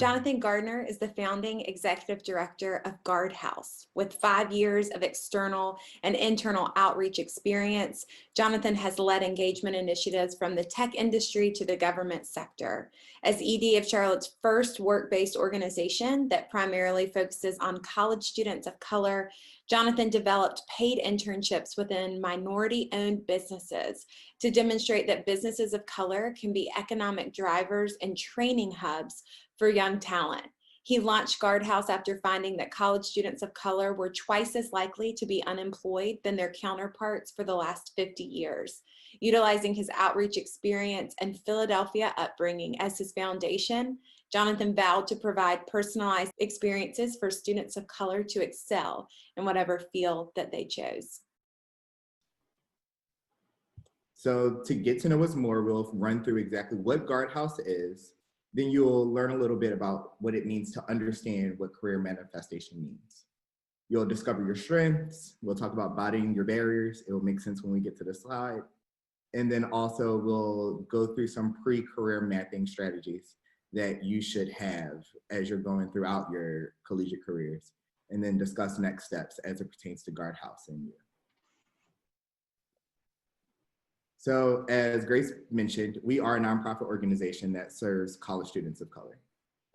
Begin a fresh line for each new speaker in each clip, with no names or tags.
Jonathan Gardner is the founding executive director of GardHouse. With 5 years of external and internal outreach experience, Jonathan has led engagement initiatives from the tech industry to the government sector. As ED of Charlotte's first work-based organization that primarily focuses on college students of color, Jonathan developed paid internships within minority-owned businesses to demonstrate that businesses of color can be economic drivers and training hubs for young talent. He launched GardHouse after finding that college students of color were twice as likely to be unemployed than their counterparts for the last 50 years. Utilizing his outreach experience and Philadelphia upbringing as his foundation, Jonathan vowed to provide personalized experiences for students of color to excel in whatever field that they chose.
So to get to know us more, we'll run through exactly what GardHouse is. Then you'll learn a little bit about what it means to understand what career manifestation means. You'll discover your strengths. We'll talk about bodying your barriers. It will make sense when we get to the slide. And then also we'll go through some pre-career mapping strategies that you should have as you're going throughout your collegiate careers, and then discuss next steps as it pertains to GardHouse and you. So as Grace mentioned, we are a nonprofit organization that serves college students of color.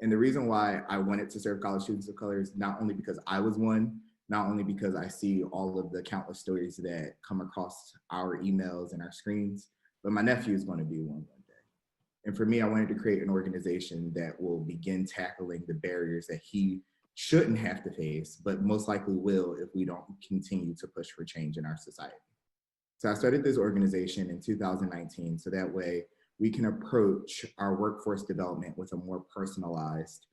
And the reason why I wanted to serve college students of color is not only because I was one, not only because I see all of the countless stories that come across our emails and our screens, but my nephew is going to be one day. And for me, I wanted to create an organization that will begin tackling the barriers that he shouldn't have to face, but most likely will if we don't continue to push for change in our society. So I started this organization in 2019, so that way we can approach our workforce development with a more personalized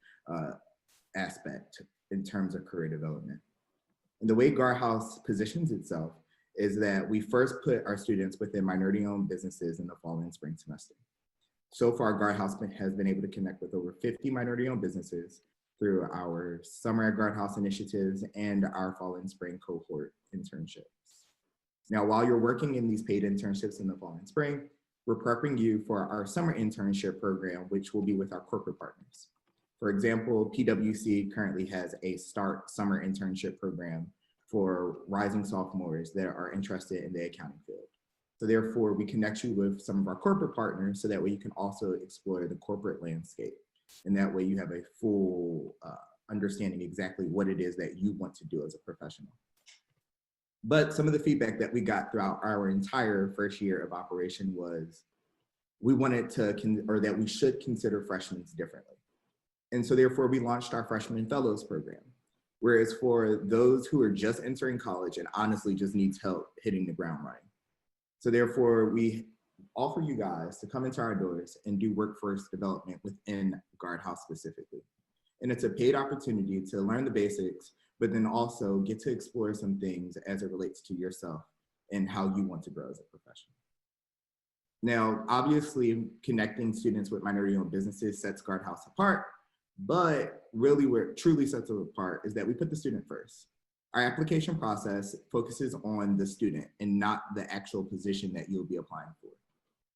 aspect in terms of career development. And the way GardHouse positions itself is that we first put our students within minority-owned businesses in the fall and spring semester. So far, GardHouse has been able to connect with over 50 minority-owned businesses through our Summer at GardHouse initiatives and our fall and spring cohort internships. Now, while you're working in these paid internships in the fall and spring, we're prepping you for our summer internship program, which will be with our corporate partners. For example, PwC currently has a Start Summer Internship program for rising sophomores that are interested in the accounting field. So therefore, we connect you with some of our corporate partners so that way you can also explore the corporate landscape. And that way you have a full understanding exactly what it is that you want to do as a professional. But some of the feedback that we got throughout our entire first year of operation was we wanted to, or that we should consider freshmen differently. And so therefore we launched our Freshman Fellows program. Whereas for those who are just entering college and honestly just needs help hitting the ground running. So therefore we offer you guys to come into our doors and do workforce development within GardHouse specifically. And it's a paid opportunity to learn the basics, but then also get to explore some things as it relates to yourself and how you want to grow as a professional. Now, obviously, connecting students with minority-owned businesses sets GardHouse apart, but really what truly sets it apart is that we put the student first. Our application process focuses on the student and not the actual position that you'll be applying for.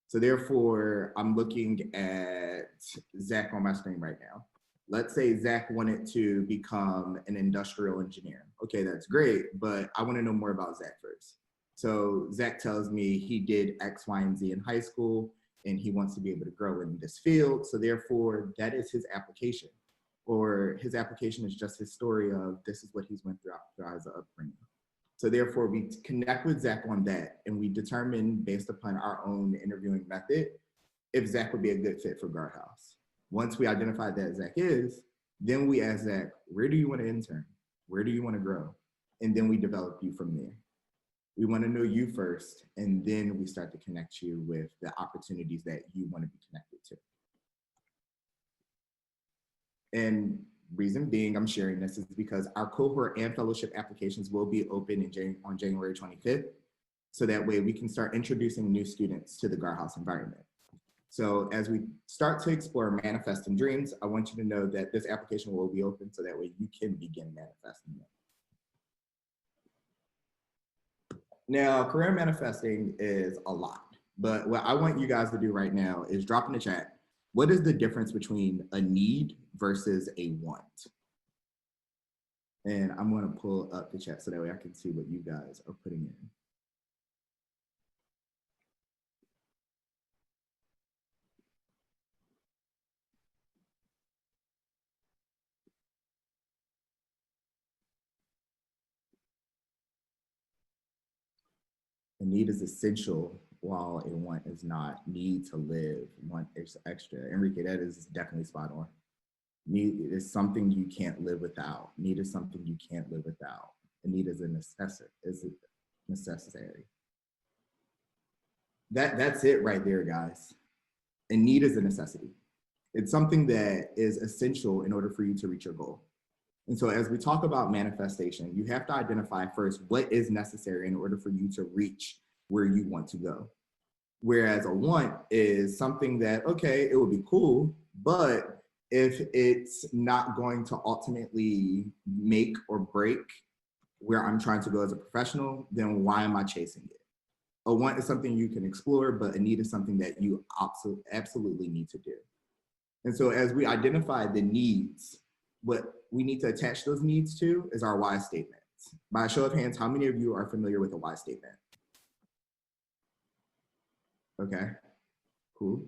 So therefore, I'm looking at Zach on my screen right now. Let's say Zach wanted to become an industrial engineer. Okay, that's great, but I want to know more about Zach first. So Zach tells me he did X, Y, and Z in high school, and he wants to be able to grow in this field. So therefore, that is his application. Or his application is just his story of this is what he's went throughout his upbringing. So therefore, we connect with Zach on that, and we determine based upon our own interviewing method if Zach would be a good fit for GardHouse. Once we identify that Zach is, then we ask Zach, where do you want to intern? Where do you want to grow? And then we develop you from there. We want to know you first, and then we start to connect you with the opportunities that you want to be connected to. And reason being I'm sharing this is because our cohort and fellowship applications will be open on January 25th. So that way we can start introducing new students to the GardHouse environment. So as we start to explore manifesting dreams, I want you to know that this application will be open so that way you can begin manifesting them. Now, career manifesting is a lot, but what I want you guys to do right now is drop in the chat What is the difference between a need versus a want? And I'm going to pull up the chat so that way I can see what you guys are putting in. A need is essential while a want is not. Need to live, want is extra. Enrique, that is definitely spot on. Need is something you can't live without. Need is something you can't live without. A need is a necessary. That's it right there, guys. A need is a necessity. It's something that is essential in order for you to reach your goal. And so as we talk about manifestation, you have to identify first what is necessary in order for you to reach where you want to go. Whereas a want is something that, okay, it would be cool, but if it's not going to ultimately make or break where I'm trying to go as a professional, then why am I chasing it? A want is something you can explore, but a need is something that you absolutely need to do. And so as we identify the needs, what we need to attach those needs to is our why statements. By a show of hands, how many of you are familiar with a why statement? Okay, cool.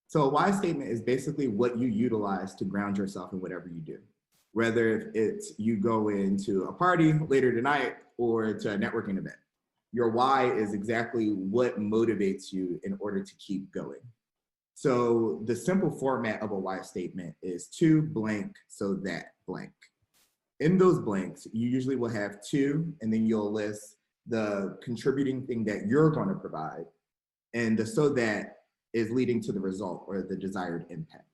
So a why statement is basically what you utilize to ground yourself in whatever you do. Whether it's you go into a party later tonight or to a networking event. Your why is exactly what motivates you in order to keep going. So the simple format of a why statement is to blank so that blank. In those blanks, you usually will have to, and then you'll list the contributing thing that you're going to provide, and the so that is leading to the result or the desired impact.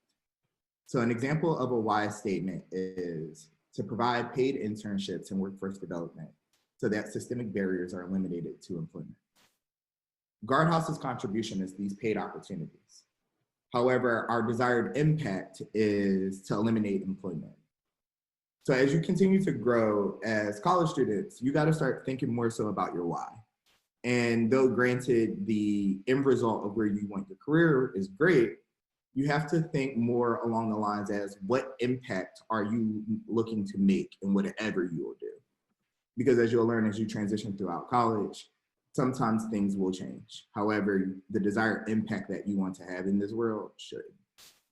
So an example of a why statement is to provide paid internships and workforce development so that systemic barriers are eliminated to employment. GardHouse's contribution is these paid opportunities. However, our desired impact is to eliminate employment. So as you continue to grow as college students, you got to start thinking more so about your why. And though granted the end result of where you want your career is great, you have to think more along the lines as what impact are you looking to make in whatever you will do? Because as you'll learn as you transition throughout college, sometimes things will change. However, the desired impact that you want to have in this world should.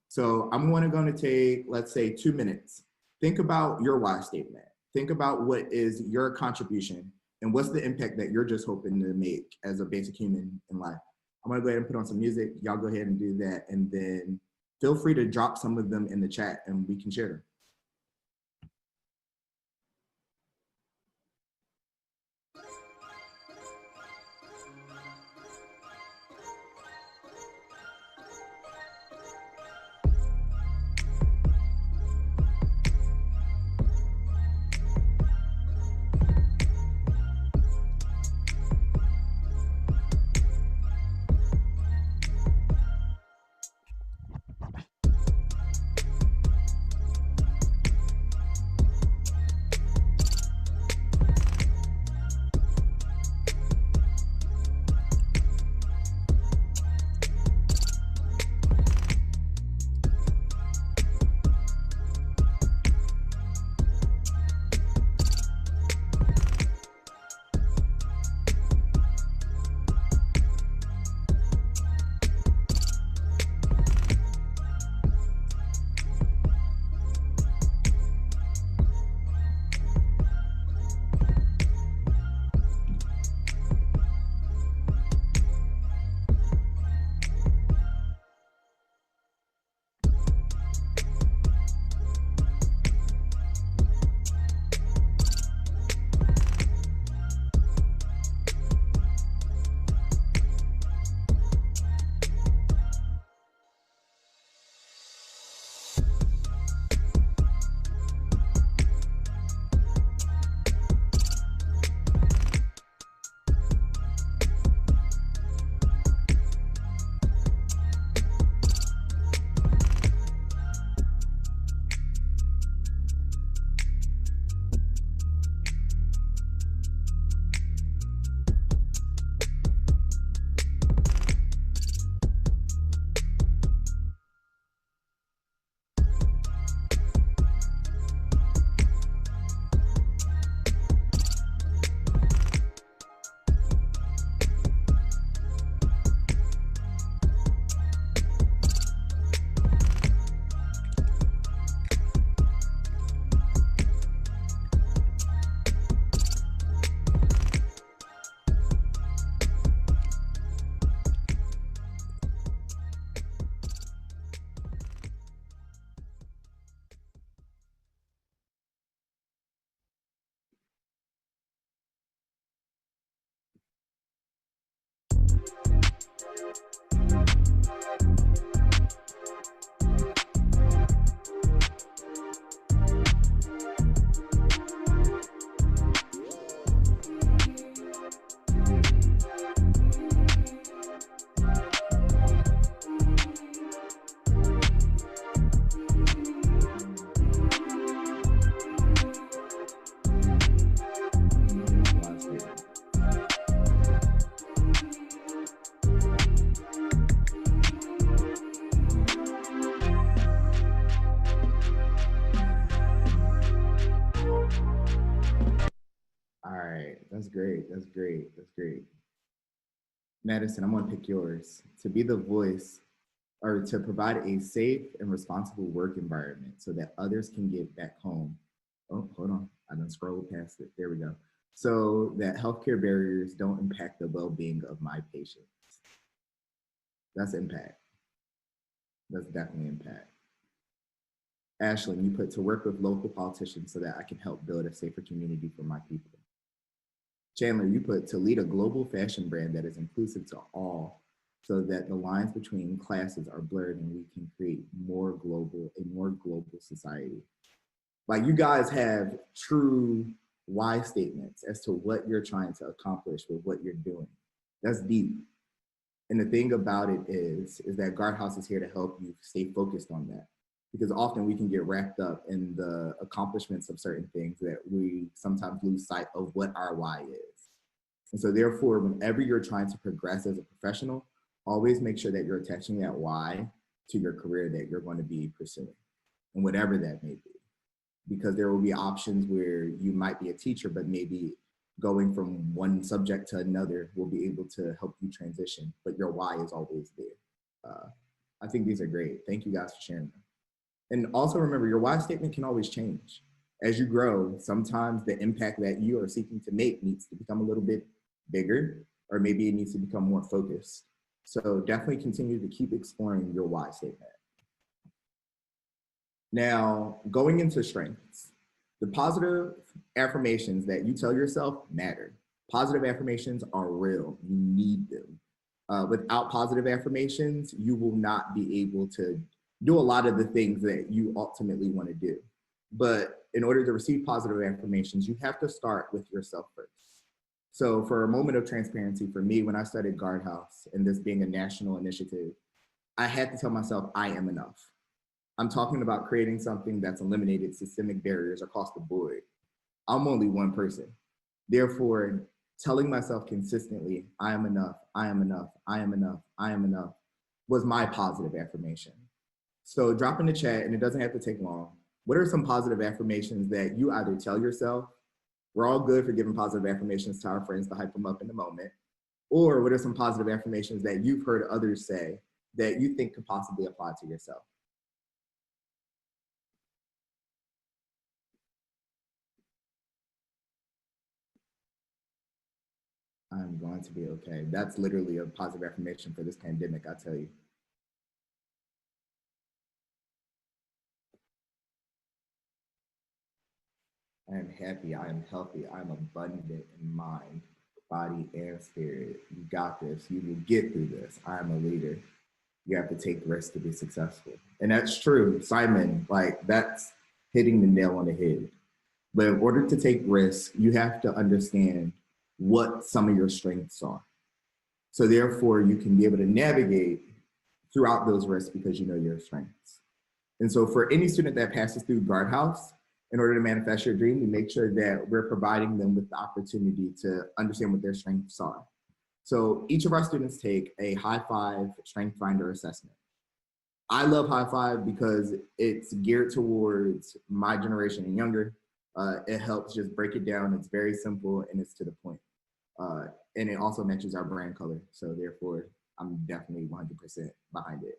So I'm going to take, let's say, 2 minutes. Think about your why statement. Think about what is your contribution and what's the impact that you're just hoping to make as a basic human in life. I'm going to go ahead and put on some music. Y'all go ahead and do that. And then feel free to drop some of them in the chat and we can share them. All right, that's great. That's great. That's great. Madison, I'm gonna pick yours. To be the voice or to provide a safe and responsible work environment so that others can get back home. Oh, hold on. I done scrolled past it. There we go. So that healthcare barriers don't impact the well-being of my patients. That's impact. That's definitely impact. Ashley, you put to work with local politicians so that I can help build a safer community for my people. Chandler, you put to lead a global fashion brand that is inclusive to all so that the lines between classes are blurred and we can create a more global society. Like, you guys have true why statements as to what you're trying to accomplish with what you're doing. That's deep. And the thing about it is that GardHouse is here to help you stay focused on that. Because often we can get wrapped up in the accomplishments of certain things that we sometimes lose sight of what our why is. And so therefore, whenever you're trying to progress as a professional, always make sure that you're attaching that why to your career that you're going to be pursuing, and whatever that may be. Because there will be options where you might be a teacher, but maybe going from one subject to another will be able to help you transition, but your why is always there. I think these are great. Thank you guys for sharing them. And also remember, your why statement can always change. As you grow, sometimes the impact that you are seeking to make needs to become a little bit bigger, or maybe it needs to become more focused. So definitely continue to keep exploring your why statement. Now, going into strengths, the positive affirmations that you tell yourself matter. Positive affirmations are real. You need them. Without positive affirmations, you will not be able to do a lot of the things that you ultimately want to do. But in order to receive positive affirmations, you have to start with yourself first. So for a moment of transparency, for me, when I started GardHouse and this being a national initiative, I had to tell myself, I am enough. I'm talking about creating something that's eliminated systemic barriers across the board. I'm only one person. Therefore, telling myself consistently, I am enough, I am enough, I am enough, I am enough, was my positive affirmation. So drop in the chat, and it doesn't have to take long. What are some positive affirmations that you either tell yourself? We're all good for giving positive affirmations to our friends to hype them up in the moment. Or what are some positive affirmations that you've heard others say that you think could possibly apply to yourself? I'm going to be okay. That's literally a positive affirmation for this pandemic, I tell you. I am happy, I am healthy, I am abundant in mind, body, and spirit. You got this, you will get through this. I am a leader. You have to take risks to be successful. And that's true, Simon, like, that's hitting the nail on the head. But in order to take risks, you have to understand what some of your strengths are. So therefore, you can be able to navigate throughout those risks because you know your strengths. And so for any student that passes through GardHouse, in order to manifest your dream, we make sure that we're providing them with the opportunity to understand what their strengths are. So each of our students take a High Five Strength Finder assessment. I love High Five because it's geared towards my generation and younger. It helps just break it down. It's very simple and it's to the point. And it also matches our brand color. So therefore, I'm definitely 100% behind it.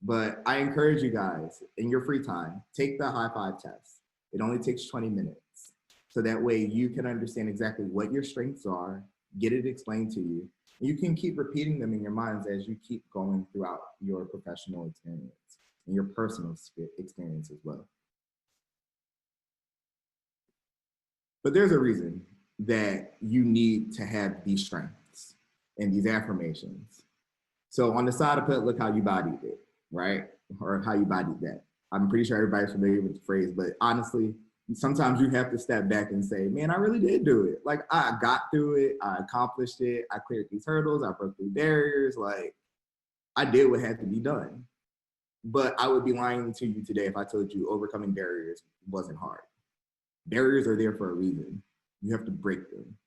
But I encourage you guys, in your free time, take the High Five test. It only takes 20 minutes. So that way you can understand exactly what your strengths are, get it explained to you. And you can keep repeating them in your minds as you keep going throughout your professional experience and your personal experience as well. But there's a reason that you need to have these strengths and these affirmations. So on the side I put, look how you bodied it, right? Or how you bodied that. I'm pretty sure everybody's familiar with the phrase, but honestly, sometimes you have to step back and say, man, I really did do it. Like I got through it, I accomplished it, I cleared these hurdles, I broke through barriers, like I did what had to be done. But I would be lying to you today if I told you overcoming barriers wasn't hard. Barriers are there for a reason. You have to break them,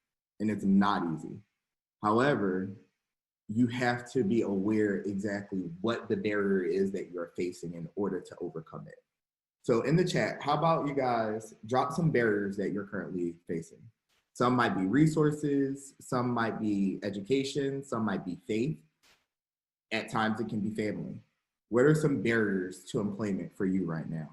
and it's not easy. However, you have to be aware exactly what the barrier is that you're facing in order to overcome it. So in the chat, how about you guys drop some barriers that you're currently facing? Some might be resources, some might be education, some might be faith. At times it can be family. What are some barriers to employment for you right now?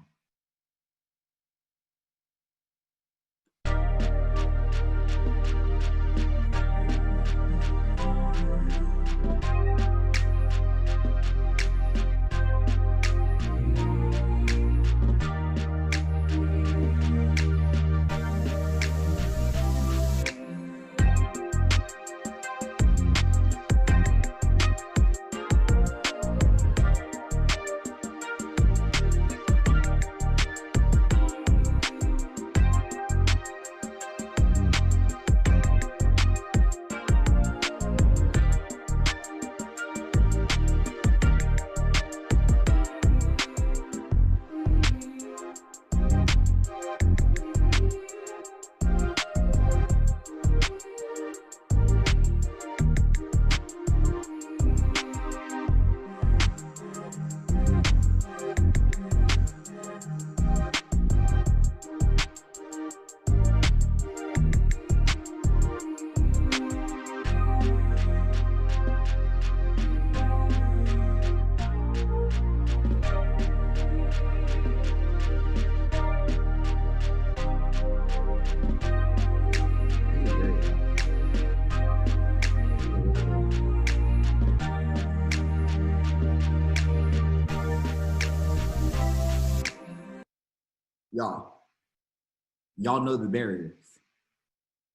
Y'all know the barriers.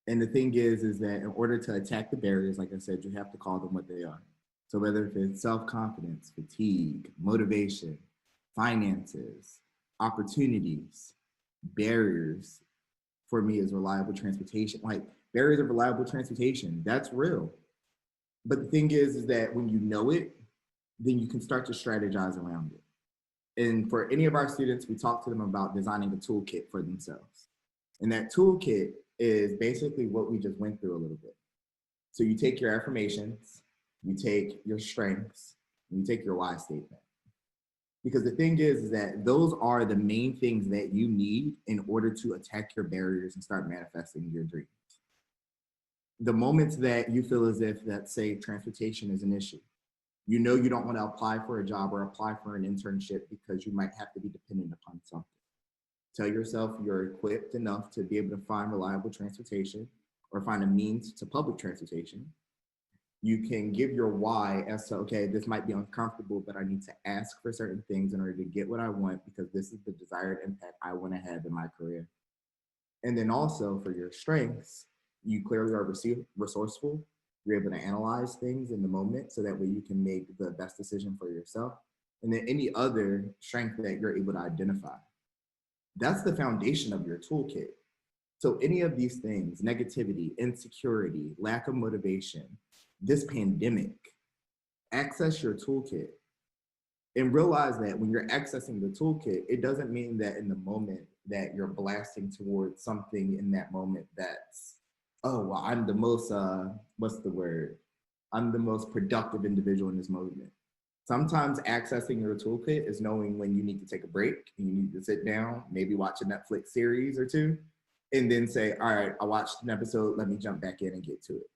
And the thing is that in order to attack the barriers, like I said, you have to call them what they are. So whether if it's self-confidence, fatigue, motivation, finances, opportunities, barriers, for me is reliable transportation. Like barriers of reliable transportation, that's real. But the thing is that when you know it, then you can start to strategize around it. And for any of our students, we talk to them about designing a toolkit for themselves. And that toolkit is basically what we just went through a little bit. So you take your affirmations, you take your strengths, and you take your why statement. Because the thing is that those are the main things that you need in order to attack your barriers and start manifesting your dreams. The moments that you feel as if, let's say, transportation is an issue, you know you don't want to apply for a job or apply for an internship because you might have to be dependent upon something. Tell yourself you're equipped enough to be able to find reliable transportation or find a means to public transportation. You can give your why as to, okay, this might be uncomfortable, but I need to ask for certain things in order to get what I want because this is the desired impact I want to have in my career. And then also for your strengths, you clearly are resourceful. You're able to analyze things in the moment so that way you can make the best decision for yourself. And then any other strength that you're able to identify. That's the foundation of your toolkit. So any of these things, negativity, insecurity, lack of motivation, this pandemic, access your toolkit and realize that when you're accessing the toolkit, it doesn't mean that in the moment that you're blasting towards something in that moment that's, oh, well, I'm the most, what's the word? I'm the most productive individual in this moment. Sometimes accessing your toolkit is knowing when you need to take a break and you need to sit down, maybe watch a Netflix series or two, and then say, all right, I watched an episode, let me jump back in and get to it.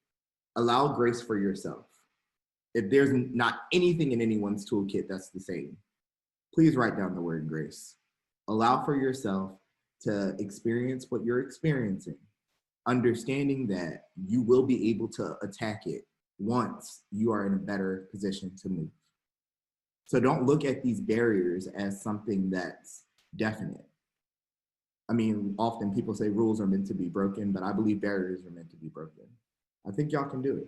Allow grace for yourself. If there's not anything in anyone's toolkit that's the same, please write down the word grace. Allow for yourself to experience what you're experiencing, understanding that you will be able to attack it once you are in a better position to move. So don't look at these barriers as something that's definite. I mean, often people say rules are meant to be broken, but I believe barriers are meant to be broken. I think y'all can do it.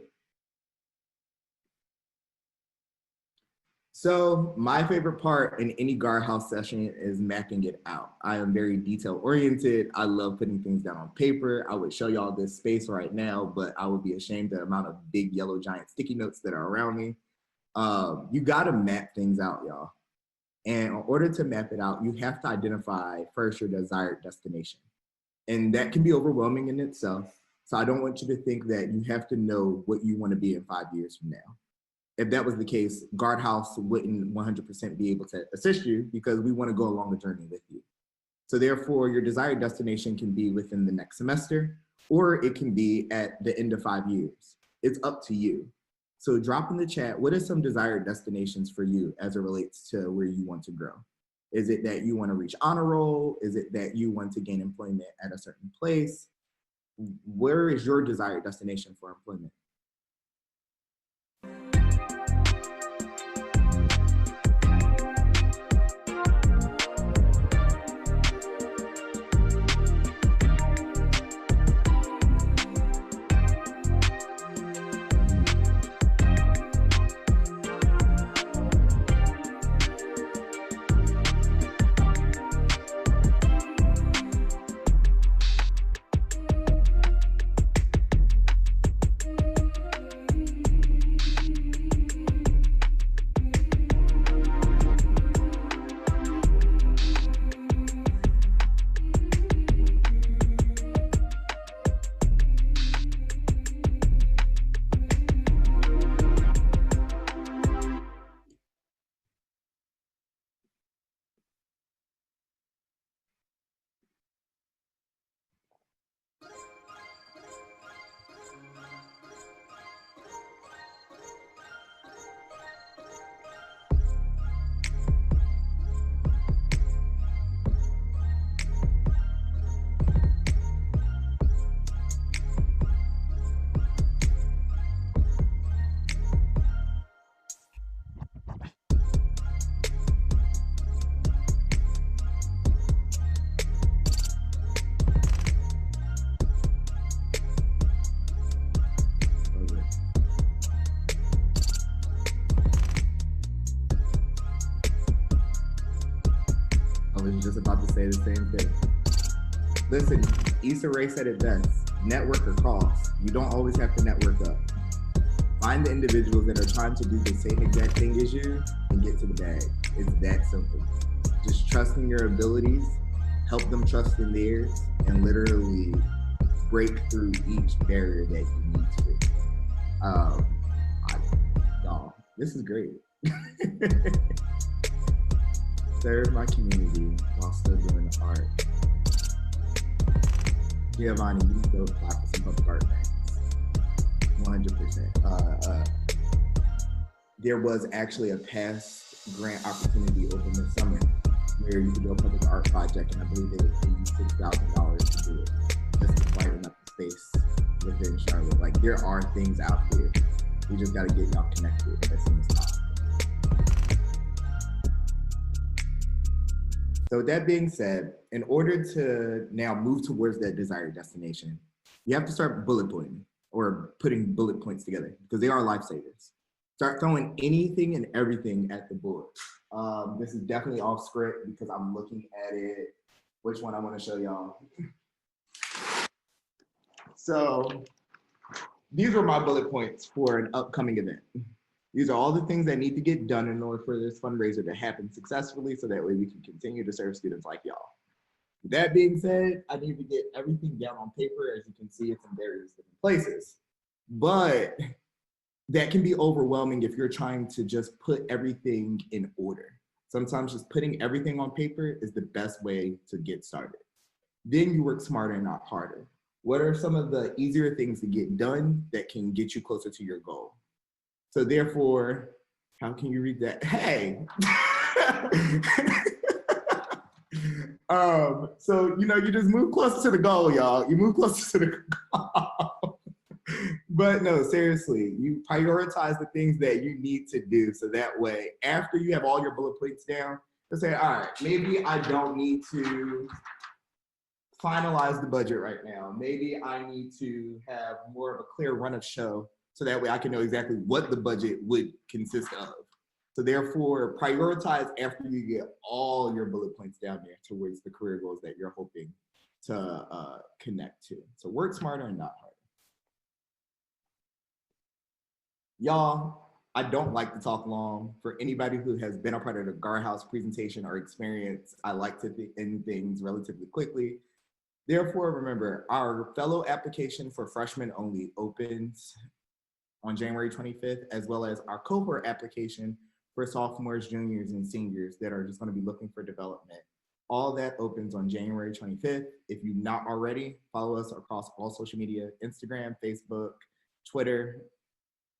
So my favorite part in any GardHouse session is mapping it out. I am very detail oriented. I love putting things down on paper. I would show y'all this space right now, but I would be ashamed of the amount of big yellow giant sticky notes that are around me. You gotta map things out, y'all. And in order to map it out, you have to identify first your desired destination. And that can be overwhelming in itself. So I don't want you to think that you have to know what you want to be in 5 years from now. If that was the case, GardHouse wouldn't 100% be able to assist you because we want to go along the journey with you. So therefore, your desired destination can be within the next semester, or it can be at the end of 5 years. It's up to you. So drop in the chat, what are some desired destinations for you as it relates to where you want to grow? Is it that you want to reach honor roll? Is it that you want to gain employment at a certain place? Where is your desired destination for employment? Just about to say the same thing. Listen, Issa Rae said it best, network across. You don't always have to network up. Find the individuals that are trying to do the same exact thing as you and get to the bag. It's that simple. Just trust in your abilities, help them trust in theirs, and literally break through each barrier that you need to. Y'all, this is great. Serve my community while still doing the art. Giovanni, you can still apply for some public art grants. 100%. There was actually a past grant opportunity over this summer where you could do a public art project, and I believe they would pay you $6,000 to do it, just to brighten up the space within Charlotte. Like, there are things out there. We just gotta get y'all connected as soon as possible. So with that being said, in order to now move towards that desired destination, you have to start bullet pointing or putting bullet points together because they are lifesavers. Start throwing anything and everything at the board. This is definitely off script because I'm looking at it, which one I want to show y'all. So these are my bullet points for an upcoming event. These are all the things that need to get done in order for this fundraiser to happen successfully so that way we can continue to serve students like y'all. With that being said, I need to get everything down on paper. As you can see, it's in various different places. But that can be overwhelming if you're trying to just put everything in order. Sometimes just putting everything on paper is the best way to get started. Then you work smarter and not harder. What are some of the easier things to get done that can get you closer to your goal? So therefore, how can you read that? Hey. So, you know, you just move closer to the goal, y'all. You move closer to the goal. But no, seriously, you prioritize the things that you need to do. So that way, after you have all your bullet points down, you'll say, all right, maybe I don't need to finalize the budget right now. Maybe I need to have more of a clear run of show so that way I can know exactly what the budget would consist of. So therefore, prioritize after you get all your bullet points down there towards the career goals that you're hoping to connect to. So work smarter and not harder. Y'all, I don't like to talk long. For anybody who has been a part of the GardHouse presentation or experience, I like to end things relatively quickly. Therefore, remember, our fellow application for freshmen only opens on January 25th, as well as our cohort application for sophomores, juniors, and seniors that are just going to be looking for development. All that opens on January 25th. If you've not already, follow us across all social media, Instagram, Facebook, Twitter,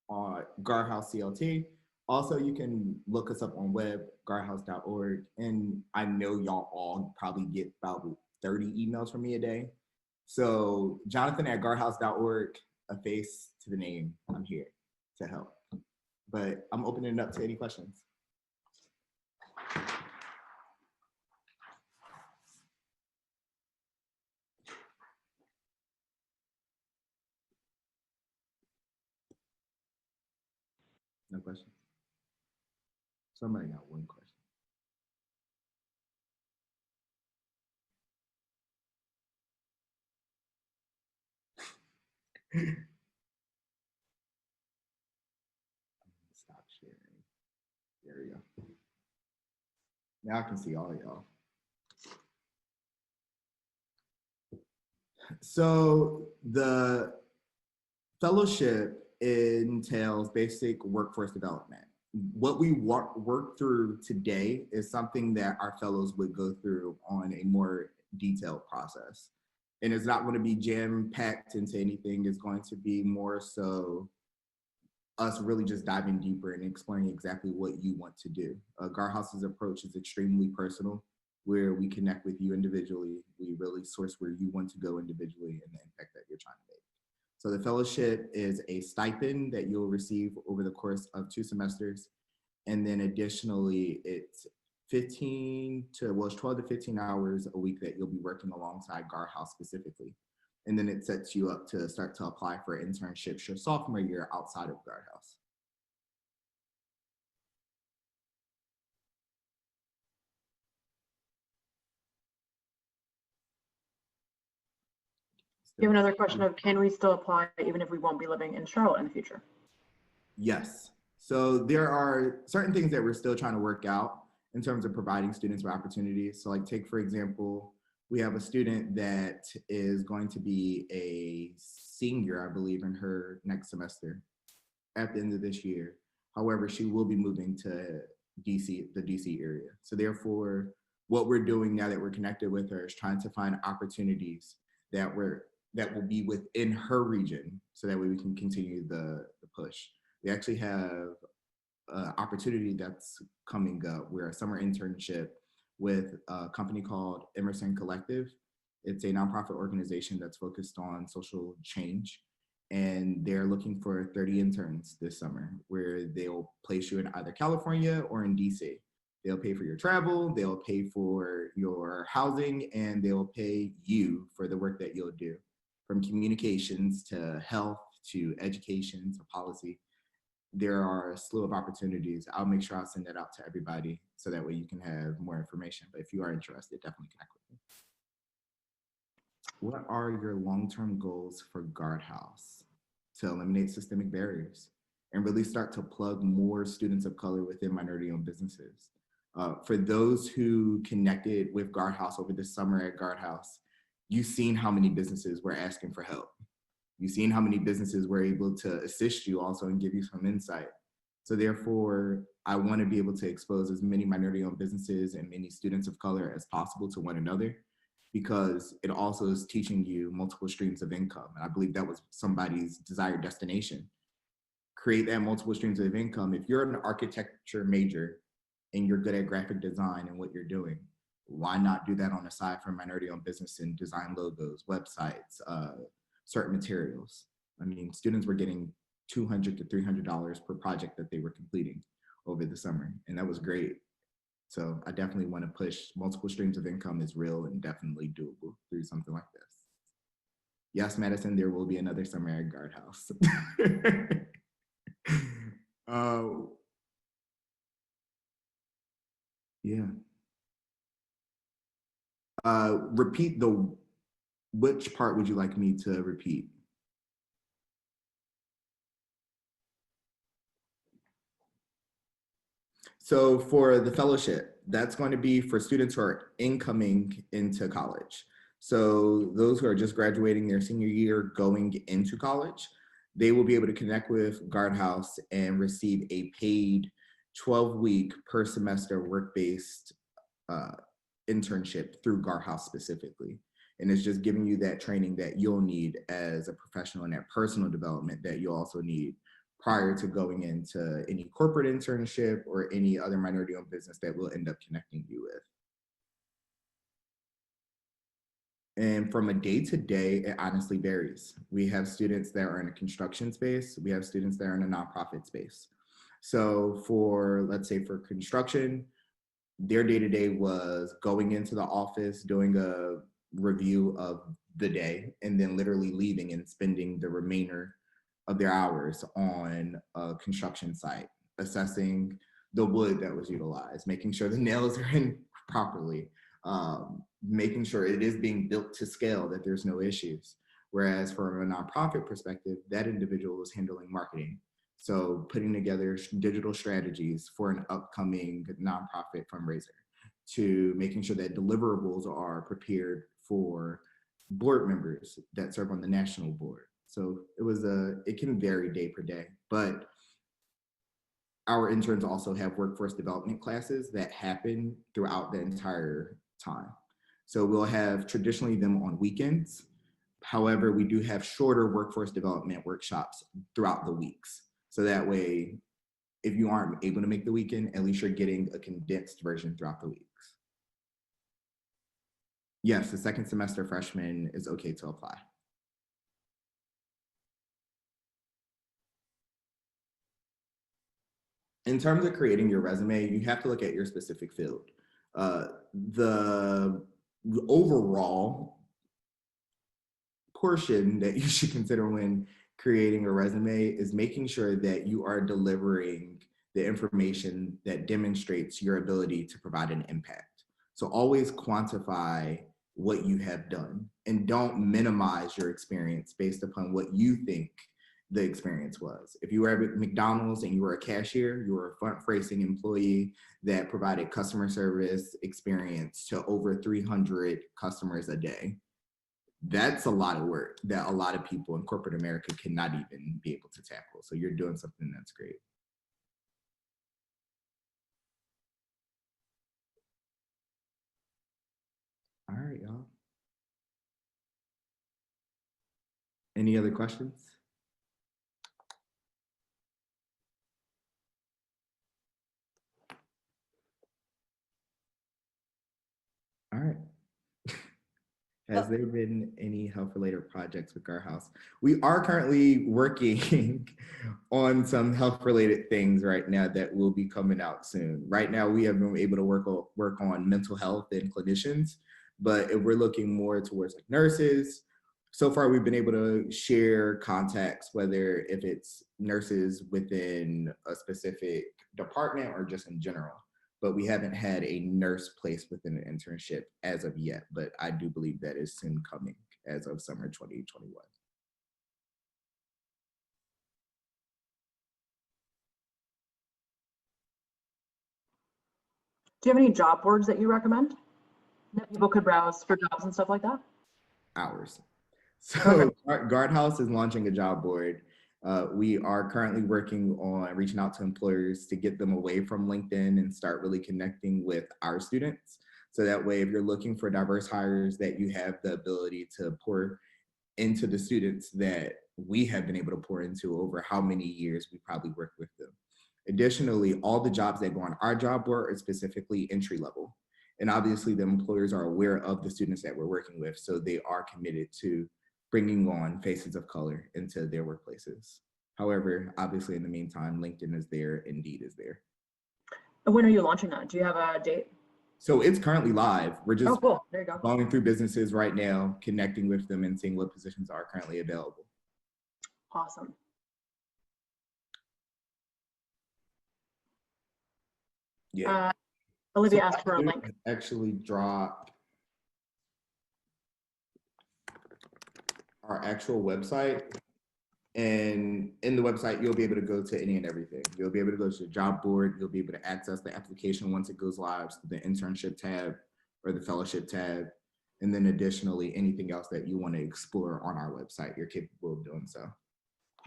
on GardHouse CLT. Also, you can look us up on web, gardhouse.org. And I know y'all all probably get about 30 emails from me a day. So Jonathan at gardhouse.org, a face to the name. I'm here to help. But I'm opening it up to any questions. No questions? Somebody got one question. Stop sharing. There we go. Now I can see all y'all. So the fellowship entails basic workforce development. What we work through today is something that our fellows would go through on a more detailed process. And it's not going to be jam-packed into anything. It's going to be more so us really just diving deeper and explaining exactly what you want to do. GardHouse's approach is extremely personal, where we connect with you individually. We really source where you want to go individually and the impact that you're trying to make. So the fellowship is a stipend that you'll receive over the course of 2 semesters. And then additionally, it's 12 to 15 hours a week that you'll be working alongside GardHouse specifically. And then it sets you up to start to apply for internships your sophomore year outside of GardHouse.
You have another question of, can we still apply even if we won't be living in Charlotte in the future?
Yes. So there are certain things that we're still trying to work out in terms of providing students with opportunities. So like take, for example, we have a student that is going to be a senior, I believe, in her next semester at the end of this year. However, she will be moving to DC, the DC area. So therefore, what we're doing now that we're connected with her is trying to find opportunities that will be within her region, so that way we can continue the push. We actually have an opportunity that's coming up. We're a summer internship with a company called Emerson Collective. It's a nonprofit organization that's focused on social change. And they're looking for 30 interns this summer, where they'll place you in either California or in DC. They'll pay for your travel, they'll pay for your housing, and they'll pay you for the work that you'll do. From communications to health to education to policy, there are a slew of opportunities. I'll make sure I send that out to everybody so that way you can have more information. But if you are interested, definitely connect with me. What are your long-term goals for GardHouse? To eliminate systemic barriers and really start to plug more students of color within minority-owned businesses. For those who connected with GardHouse over the summer at GardHouse, you've seen how many businesses were asking for help. You've seen how many businesses were able to assist you also and give you some insight. So therefore, I want to be able to expose as many minority-owned businesses and many students of color as possible to one another, because it also is teaching you multiple streams of income. And I believe that was somebody's desired destination. Create that multiple streams of income. If you're an architecture major and you're good at graphic design and what you're doing, why not do that on the side for minority-owned business and design logos, websites, certain materials? I mean, students were getting $200 to $300 per project that they were completing over the summer, and that was great. So I definitely want to push multiple streams of income is real and definitely doable through something like this. Yes, Madison, there will be another summer at GardHouse. Yeah. Repeat which part would you like me to repeat? So for the fellowship, that's going to be for students who are incoming into college. So those who are just graduating their senior year going into college, they will be able to connect with GardHouse and receive a paid 12-week per semester work-based internship through GardHouse specifically. And it's just giving you that training that you'll need as a professional and that personal development that you'll also need prior to going into any corporate internship or any other minority-owned business that we'll end up connecting you with. And from a day-to-day, it honestly varies. We have students that are in a construction space. We have students that are in a nonprofit space. So for, let's say for construction, their day-to-day was going into the office, doing a review of the day, and then literally leaving and spending the remainder of their hours on a construction site, assessing the wood that was utilized, making sure the nails are in properly, making sure it is being built to scale, that there's no issues. Whereas from a nonprofit perspective, that individual was handling marketing. So putting together digital strategies for an upcoming nonprofit fundraiser, to making sure that deliverables are prepared for board members that serve on the national board. So it can vary day per day, but our interns also have workforce development classes that happen throughout the entire time. So we'll have traditionally them on weekends. However, we do have shorter workforce development workshops throughout the weeks. So that way, if you aren't able to make the weekend, at least you're getting a condensed version throughout the weeks. Yes, the second semester freshman is okay to apply. In terms of creating your resume, you have to look at your specific field. The overall portion that you should consider when creating a resume is making sure that you are delivering the information that demonstrates your ability to provide an impact. So always quantify what you have done and don't minimize your experience based upon what you think the experience was. If you were at McDonald's and you were a cashier, you were a front-facing employee that provided customer service experience to over 300 customers a day. That's a lot of work that a lot of people in corporate America cannot even be able to tackle. So you're doing something that's great. All right, y'all. Any other questions? All right. Has there been any health-related projects with GardHouse? We are currently working on some health-related things right now that will be coming out soon. Right now, we have been able to work on mental health and clinicians, but if we're looking more towards like nurses, so far we've been able to share contacts, whether if it's nurses within a specific department or just in general. But we haven't had a nurse placed within an internship as of yet, but I do believe that is soon coming as of summer 2021.
Do you have any job boards that you recommend that people could browse for jobs and stuff like that?
Ours. So GardHouse is launching a job board. We are currently working on reaching out to employers to get them away from LinkedIn and start really connecting with our students. So that way, if you're looking for diverse hires, that you have the ability to pour into the students that we have been able to pour into over how many years we probably worked with them. Additionally, all the jobs that go on our job board are specifically entry level. And obviously the employers are aware of the students that we're working with, so they are committed to bringing on faces of color into their workplaces. However, obviously in the meantime, LinkedIn is there, Indeed is there.
When are you launching that? Do you have a date?
So it's currently live. We're just
cool. There you go.
going through businesses right now, connecting with them and seeing what positions are currently available.
Awesome.
Yeah.
Olivia
So
asked for a
I
link.
actually drop our actual website, and in the website, you'll be able to go to any and everything. You'll be able to go to the job board. You'll be able to access the application once it goes live, so the internship tab or the fellowship tab. And then additionally, anything else that you want to explore on our website, you're capable of doing so.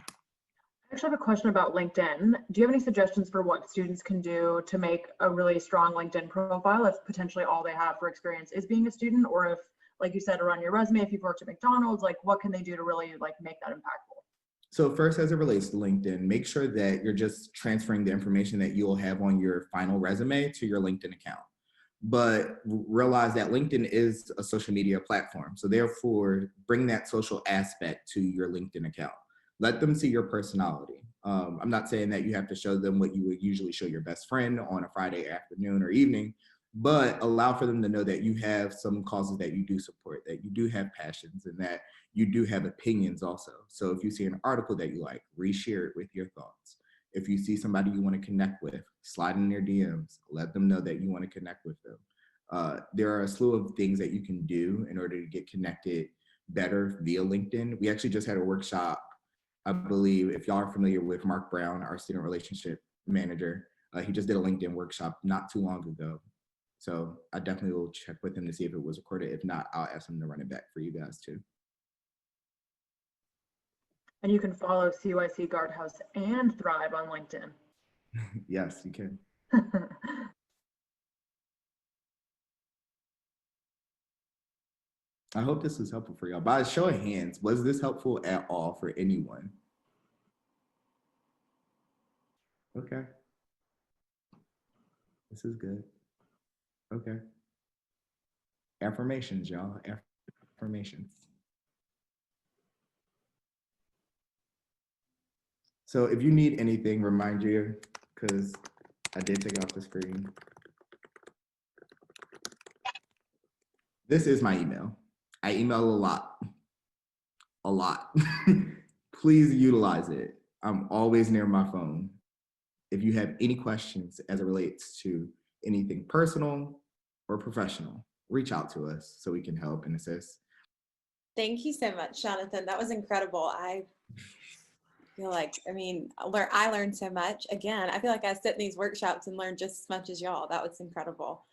I actually have a question about LinkedIn. Do you have any suggestions for what students can do to make a really strong LinkedIn profile if potentially all they have for experience is being a student, or if, like you said, around your resume, if you've worked at McDonald's, like what can they do to really like make that impactful?
So first, as it relates to LinkedIn, make sure that you're just transferring the information that you'll have on your final resume to your LinkedIn account. But realize that LinkedIn is a social media platform. So therefore, bring that social aspect to your LinkedIn account. Let them see your personality. I'm not saying that you have to show them what you would usually show your best friend on a Friday afternoon or evening, but allow for them to know that you have some causes that you do support, that you do have passions, and that you do have opinions also. So if you see an article that you like, reshare it with your thoughts. If you see somebody you want to connect with, slide in their DMs, let them know that you want to connect with them. There are a slew of things that you can do in order to get connected better via LinkedIn. We actually just had a workshop, I believe, if y'all are familiar with Mark Brown, our student relationship manager, he just did a LinkedIn workshop not too long ago. So I definitely will check with him to see if it was recorded. If not, I'll ask him to run it back for you guys too.
And you can follow CYC GardHouse and Thrive on LinkedIn.
Yes, you can. I hope this was helpful for y'all. By a show of hands, was this helpful at all for anyone? Okay. This is good. Okay. Affirmations, y'all. Affirmations. So if you need anything, remind you, because I did take it off the screen. This is my email. I email a lot. A lot. Please utilize it. I'm always near my phone. If you have any questions as it relates to anything personal or professional, reach out to us so we can help and assist.
Thank you so much, Jonathan. That was incredible. I feel like, I learned so much. Again, I feel like I sit in these workshops and learn just as much as y'all. That was incredible.